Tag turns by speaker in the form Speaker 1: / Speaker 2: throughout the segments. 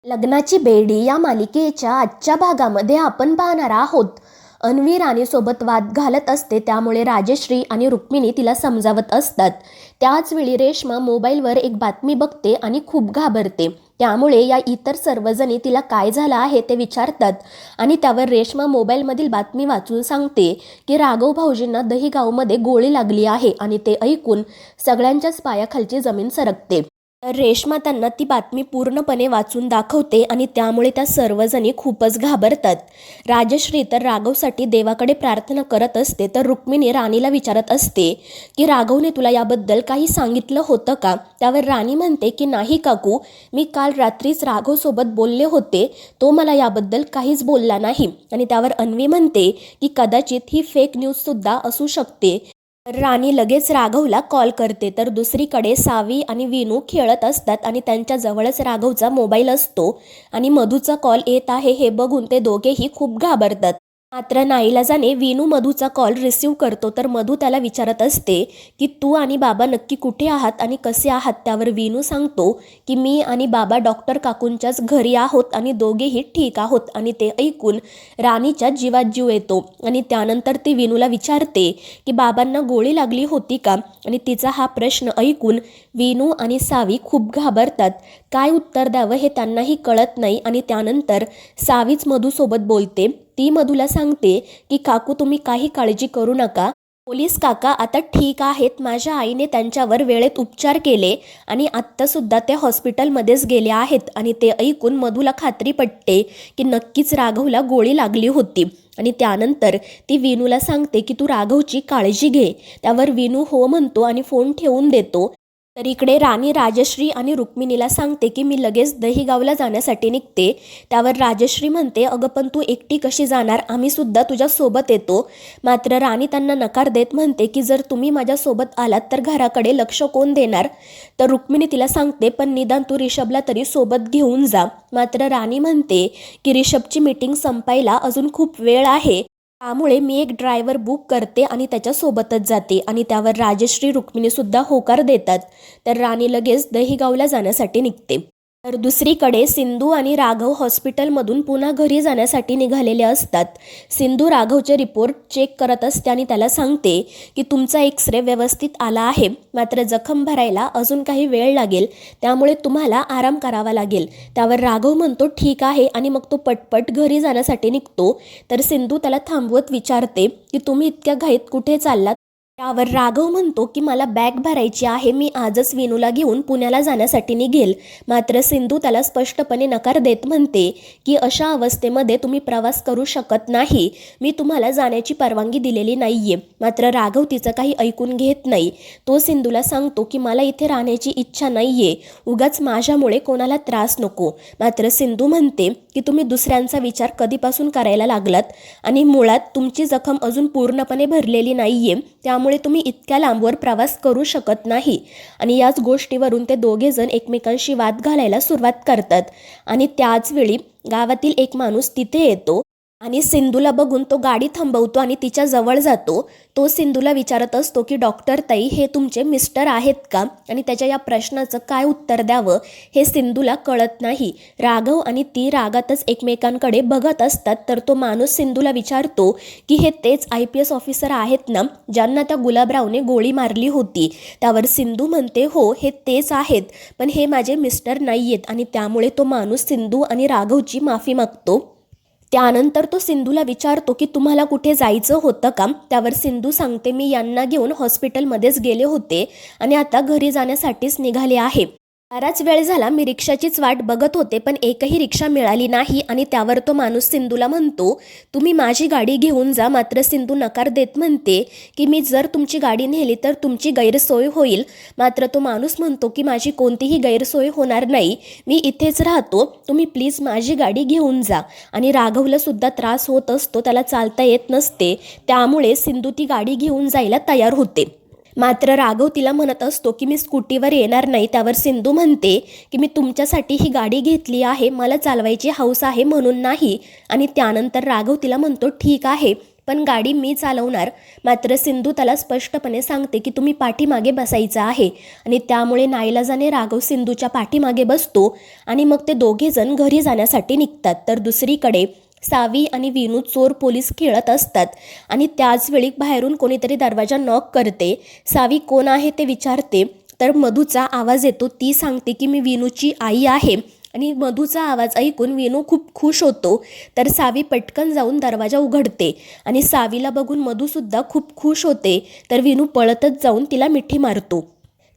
Speaker 1: लग्नाची बेडी या मालिकेच्या आजच्या भागामध्ये आपण पाहणार आहोत. अन्वी राणीसोबत वाद घालत असते, त्यामुळे राजश्री आणि रुक्मिणी तिला समजावत असतात. त्याचवेळी रेश्मा मोबाईलवर एक बातमी बघते आणि खूप घाबरते. त्यामुळे या इतर सर्वजणी तिला काय झालं आहे ते विचारतात आणि त्यावर रेश्मा मोबाईलमधील बातमी वाचून सांगते की राघव भाऊजींना दहीगावमध्ये गोळी लागली आहे आणि ते ऐकून सगळ्यांच्याच पायाखालची जमीन सरकते. तर रेश्मा त्यांना ती बातमी पूर्णपणे वाचून दाखवते आणि त्यामुळे त्या सर्वजणी खूपच घाबरतात. राजश्री तर राघवसाठी देवाकडे प्रार्थना करत असते, तर रुक्मिणी राणीला विचारत असते की राघवने तुला याबद्दल काही सांगितलं होतं का? त्यावर राणी म्हणते की नाही काकू, मी काल रात्रीच राघवसोबत बोलले होते, तो मला याबद्दल काहीच बोलला नाही. आणि त्यावर अन्वी म्हणते की कदाचित ही फेक न्यूजसुद्धा असू शकते. राणी लगेच राघवला कॉल करते, तर दुसरीकडे सावी आणि विनू खेळत असतात आणि त्यांच्या जवळच राघवचा मोबाईल असतो आणि मधूचा कॉल येत आहे हे बघून ते दोघेही खूप घाबरतात. मात्र नाईलाजाने विनू मधूचा कॉल रिसीव करतो, तर मधू त्याला विचारत असते की तू आणि बाबा नक्की कुठे आहात आणि कसे आहात? त्यावर विनू सांगतो की मी आणि बाबा डॉक्टर काकूंच्याच घरी आहोत आणि दोघेही ठीक आहोत. आणि ते ऐकून राणीच्या जीवात जीव येतो आणि त्यानंतर ती विनूला विचारते की बाबांना गोळी लागली होती का? आणि तिचा हा प्रश्न ऐकून विनू आणि सावी खूप घाबरतात. काय उत्तर द्यावं हे त्यांनाही कळत नाही. आणि त्यानंतर सावीच मधूसोबत बोलते. ती मधूला सांगते की काकू, तुम्ही काही काळजी करू नका, पोलीस काका आता ठीक आहेत. माझ्या आईने त्यांच्यावर वेळेत उपचार केले आणि आत्तासुद्धा ते हॉस्पिटलमध्येच गेले आहेत. आणि ते ऐकून मधूला खात्री पटते की नक्कीच राघवला गोळी लागली होती. आणि त्यानंतर ती विनूला सांगते की तू राघवची काळजी घे. त्यावर विनू हो म्हणतो आणि फोन ठेवून देतो. तर इकडे राणी राजश्री आणि रुक्मिणीला सांगते की मी लगेच दहीगावला जाण्यासाठी निघते. त्यावर राजश्री म्हणते, अगं पण तू एकटी कशी जाणार? आम्ही सुद्धा तुझ्यासोबत येतो. मात्र राणी त्यांना नकार देत म्हणते की जर तुम्ही माझ्यासोबत आलात तर घराकडे लक्ष कोण देणार? तर रुक्मिणी तिला सांगते, पण निदान तू रिषभला तरी सोबत घेऊन जा. मात्र राणी म्हणते की रिषभची मीटिंग संपायला अजून खूप वेळ आहे, त्यामुळे मी एक ड्रायव्हर बुक करते आणि त्याच्यासोबतच जाते. आणि त्यावर राजश्री रुक्मिणीसुद्धा होकार देतात. तर राणी लगेच दहीगावला जाण्यासाठी निघते. तर दुसरीकडे सिंधू आणि राघव हॉस्पिटलमधून पुन्हा घरी जाण्यासाठी निघालेले असतात. सिंधू राघवचे रिपोर्ट चेक करत असते आणि त्याला सांगते की तुमचा एक्सरे व्यवस्थित आला आहे, मात्र जखम भरायला अजून काही वेळ लागेल, त्यामुळे तुम्हाला आराम करावा लागेल. त्यावर राघव म्हणतो ठीक आहे आणि मग तो पटपट घरी जाण्यासाठी निघतो. तर सिंधू त्याला थांबवत विचारते की तुम्ही इतक्या घाईत कुठे चाललात? त्यावर राघव म्हणतो की मला बॅग भरायची आहे, मी आजच विनूला घेऊन पुण्याला जाण्यासाठी निघेल. मात्र सिंधू त्याला स्पष्टपणे नकार देत म्हणते की अशा अवस्थेमध्ये तुम्ही प्रवास करू शकत नाही, मी तुम्हाला जाण्याची परवानगी दिलेली नाहीये. मात्र राघव तिचं काही ऐकून घेत नाही. तो सिंधूला सांगतो की मला इथे राहण्याची इच्छा नाहीये, उगाच माझ्यामुळे कोणाला त्रास नको. मात्र सिंधू म्हणते की तुम्ही दुसऱ्यांचा विचार कधीपासून करायला लागलात आणि मुळात तुमची जखम अजून पूर्णपणे भरलेली नाहीये, त्यामुळे तुम्ही इतक्या लांबवर प्रवास करू शकत नाही. आणि याच गोष्टीवरून ते दोघेजण एकमेकांशी वाद घालायला सुरुवात करतात. आणि त्याचवेळी गावातील एक माणूस तिथे येतो आणि सिंधूला बघून तो गाडी थांबवतो आणि तिच्या जवळ जातो. तो सिंधूला विचारत असतो की डॉक्टर ताई, हे तुमचे मिस्टर आहेत का? आणि त्याच्या या प्रश्नाचं काय उत्तर द्यावं हे सिंधूला कळत नाही. राघव आणि ती रागातच एकमेकांकडे बघत असतात. तर तो माणूस सिंधूला विचारतो की हे तेच IPS ऑफिसर आहेत ना, ज्यांना त्या गुलाबरावने गोळी मारली होती? त्यावर सिंधू म्हणते हो, हे तेच आहेत, पण हे माझे मिस्टर नाही आहेत. आणि त्यामुळे तो माणूस सिंधू आणि राघवची माफी मागतो. त्यानंतर तो सिंधूला विचारतो की तुम्हाला कुठे जायचं होतं का? त्यावर सिंधू सांगते, मी यांना घेऊन हॉस्पिटलमध्येच गेले होते आणि आता घरी जाण्यासाठीच निघाले आहे. बराच वेळ झाला मी रिक्षाचीच वाट बघत होते, पण एकही रिक्षा मिळाली नाही. आणि त्यावर तो माणूस सिंधूला म्हणतो तुम्ही माझी गाडी घेऊन जा. मात्र सिंधू नकार देत म्हणते की मी जर तुमची गाडी नेली तर तुमची गैरसोय होईल. मात्र तो माणूस म्हणतो की माझी कोणतीही गैरसोय होणार नाही, मी इथेच राहतो, तुम्ही प्लीज माझी गाडी घेऊन जा. आणि राघवला सुद्धा त्रास होत असतो, त्याला चालता येत नसते, त्यामुळे सिंधू ती गाडी घेऊन जायला तयार होते. मात्र राघव तिला म्हणत असतो की मी स्कूटीवर येणार नाही. त्यावर सिंधू म्हणते की मी तुमच्यासाठी ही गाडी घेतली आहे, मला चालवायची हौस आहे म्हणून नाही. आणि त्यानंतर राघव तिला म्हणतो ठीक आहे, पण गाडी मी चालवणार. मात्र सिंधू त्याला स्पष्टपणे सांगते की तुम्ही पाठीमागे बसायचं आहे आणि त्यामुळे नाईलाजाने राघव सिंधूच्या पाठीमागे बसतो आणि मग ते दोघेजण घरी जाण्यासाठी निघतात. तर दुसरीकडे सावी आणि विनू चोर पोलीस खेळत असतात आणि त्याचवेळी बाहेरून कोणीतरी दरवाजा नॉक करते. सावी कोण आहे ते विचारते तर मधूचा आवाज येतो. ती सांगते की मी विनूची आई आहे आणि मधूचा आवाज ऐकून विनू खूप खुश होतो. तर सावी पटकन जाऊन दरवाजा उघडते आणि सावीला बघून मधूसुद्धा खूप खुश होते. तर विनू पळतच जाऊन तिला मिठी मारतो.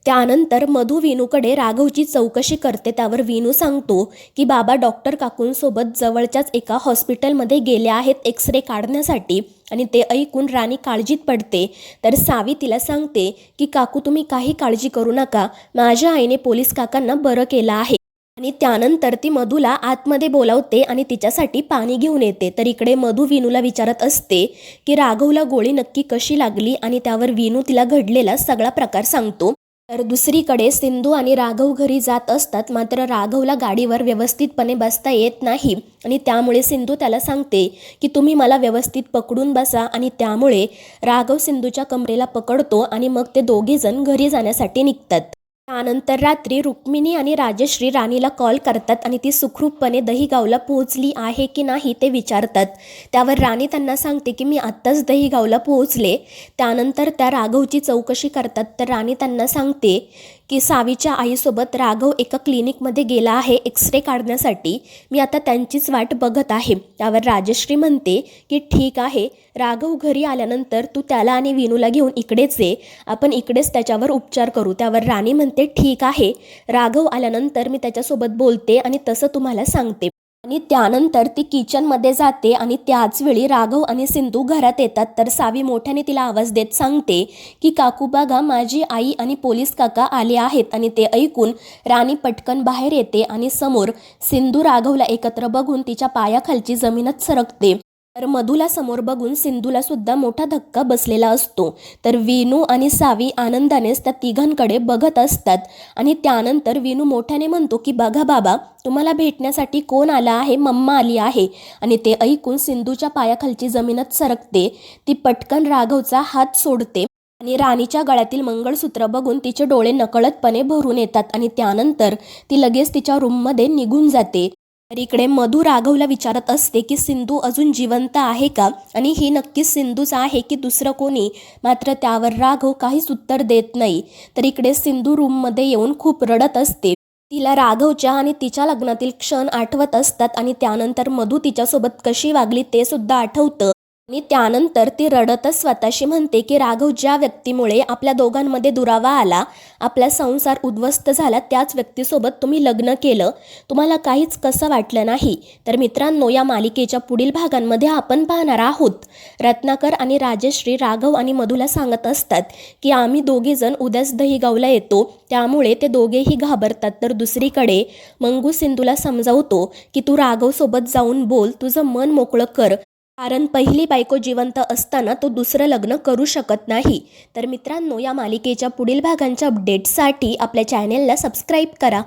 Speaker 1: त्यानंतर मधू विनूकडे राघवची चौकशी करते. त्यावर विनू सांगतो की बाबा डॉक्टर काकूंसोबत जवळच्याच एका हॉस्पिटलमध्ये गेले आहेत एक्सरे काढण्यासाठी आणि ते ऐकून राणी काळजीत पडते. तर सावी तिला सांगते की काकू तुम्ही काही काळजी करू नका, माझ्या आईने पोलीस काकांना बरं केलं आहे. आणि त्यानंतर ती मधूला आतमध्ये बोलावते आणि तिच्यासाठी पाणी घेऊन येते. तर इकडे मधू विनूला विचारत असते की राघवला गोळी नक्की कशी लागली आणि त्यावर विनू तिला घडलेला सगळा प्रकार सांगतो. तर दुसरीकडे सिंधू आणि राघव घरी जात असतात. मात्र राघवला गाडीवर व्यवस्थितपणे बसता येत नाही आणि त्यामुळे सिंधू त्याला सांगते की तुम्ही मला व्यवस्थित पकडून बसा आणि त्यामुळे राघव सिंधूच्या कमरेला पकडतो आणि मग ते दोघेजण घरी जाण्यासाठी निघतात. त्यानंतर रात्री रुक्मिणी आणि राजश्री राणीला कॉल करतात आणि ती सुखरूपपणे दहीगावला पोहोचली आहे की नाही ते विचारतात. त्यावर राणी त्यांना सांगते की मी आत्ताच दहीगावला पोहोचले. त्यानंतर त्या राघवची चौकशी करतात. तर राणी त्यांना सांगते की सावीच्या आईसोबत राघव एका क्लिनिकमध्ये गेला आहे एक्सरे काढण्यासाठी. मी आता त्यांचीच वाट बघत आहे. त्यावर राजश्री म्हणते की ठीक आहे, राघव घरी आल्यानंतर तू त्याला आणि विनूला घेऊन इकडेच ये, आपण इकडेच त्याच्यावर उपचार करू. त्यावर राणी म्हणते ठीक आहे, राघव आल्यानंतर मी त्याच्यासोबत बोलते आणि तसं तुम्हाला सांगते. आणि त्यानंतर ती किचनमध्ये जाते आणि त्याचवेळी राघव आणि सिंधू घरात येतात. तर सावी मोठ्याने तिला आवाज देत सांगते की काकू बघा, माझी आई आणि पोलीस काका आले आहेत. आणि ते ऐकून राणी पटकन बाहेर येते आणि समोर सिंधू राघवला एकत्र बघून तिच्या पायाखालची जमीनच सरकते. तर मधूला समोर बघून सिंधूला सुद्धा मोठा धक्का बसलेला असतो. तर विनू आणि सावी आनंदानेच त्या तिघांकडे बघत असतात आणि त्यानंतर विनू मोठ्याने म्हणतो की बघा बाबा, तुम्हाला भेटण्यासाठी कोण आला आहे, मम्मा आली आहे. आणि ते ऐकून सिंधूच्या पायाखालची जमीनच सरकते. ती पटकन राघवचा हात सोडते आणि राणीच्या गळ्यातील मंगळसूत्र बघून तिचे डोळे नकळतपणे भरून येतात आणि त्यानंतर ती लगेच तिच्या रूममध्ये निघून जाते. तर इकडे मधू राघवला विचारत असते की सिंधू अजून जिवंत आहे का आणि ही नक्कीच सिंधूच आहे की दुसरं कोणी. मात्र त्यावर राघव काहीच उत्तर देत नाही. तर इकडे सिंधू रूममध्ये येऊन खूप रडत असते. तिला राघवच्या आणि तिच्या लग्नातील क्षण आठवत असतात आणि त्यानंतर मधू तिच्यासोबत कशी वागली ते सुद्धा आठवतं. आणि त्यानंतर ती रडतच स्वतःशी म्हणते की राघव ज्या व्यक्तीमुळे आपल्या दोघांमध्ये दुरावा आला, आपला संसार उद्ध्वस्त झाला, त्याच व्यक्तीसोबत तुम्ही लग्न केलं, तुम्हाला काहीच कसं वाटलं नाही. तर मित्रांनो, या मालिकेच्या पुढील भागांमध्ये आपण पाहणार आहोत रत्नाकर आणि राजश्री राघव आणि मधूला सांगत असतात की आम्ही दोघेजण उद्याच दहीगावला येतो. त्यामुळे ते दोघेही घाबरतात. तर दुसरीकडे मंगू सिंधूला समजावतो की तू राघवसोबत जाऊन बोल, तुझं मन मोकळं कर, कारण पहिली बायको जिवंत असताना तो दुसरं लग्न करू शकत नाही. तर मित्रांनो, या मालिकेच्या पुढील भागांच्या अपडेट्ससाठी आपल्या चॅनेलला सबस्क्राईब करा.